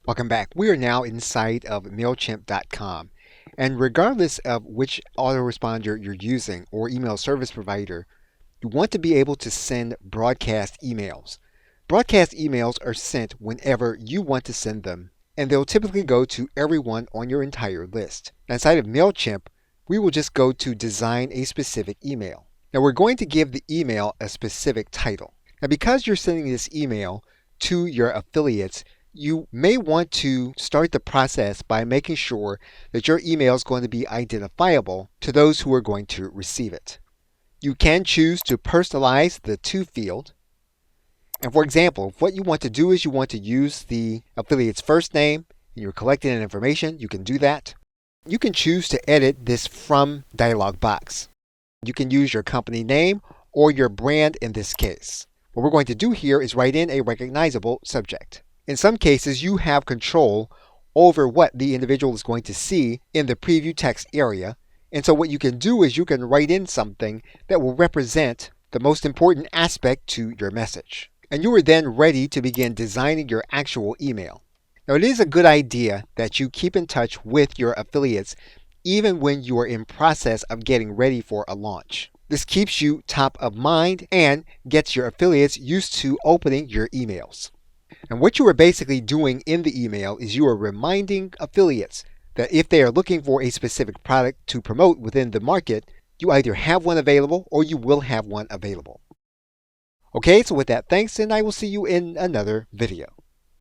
Welcome back. We are now inside of MailChimp.com. And regardless of which autoresponder you're using or email service provider, you want to be able to send broadcast emails. Broadcast emails are sent whenever you want to send them, and they'll typically go to everyone on your entire list. Inside of MailChimp, we will just go to design a specific email. Now we're going to give the email a specific title. Now because you're sending this email to your affiliates, you may want to start the process by making sure that your email is going to be identifiable to those who are going to receive it. You can choose to personalize the to field. And for example, what you want to do is you want to use the affiliate's first name and you're collecting that information. You can do that. You can choose to edit this from dialog box. You can use your company name or your brand in this case. What we're going to do here is write in a recognizable subject. In some cases, you have control over what the individual is going to see in the preview text area. And so what you can do is you can write in something that will represent the most important aspect to your message. And you are then ready to begin designing your actual email. Now, it is a good idea that you keep in touch with your affiliates even when you are in process of getting ready for a launch. This keeps you top of mind and gets your affiliates used to opening your emails. And what you are basically doing in the email is you are reminding affiliates that if they are looking for a specific product to promote within the market, you either have one available or you will have one available. Okay, so with that, thanks, and I will see you in another video.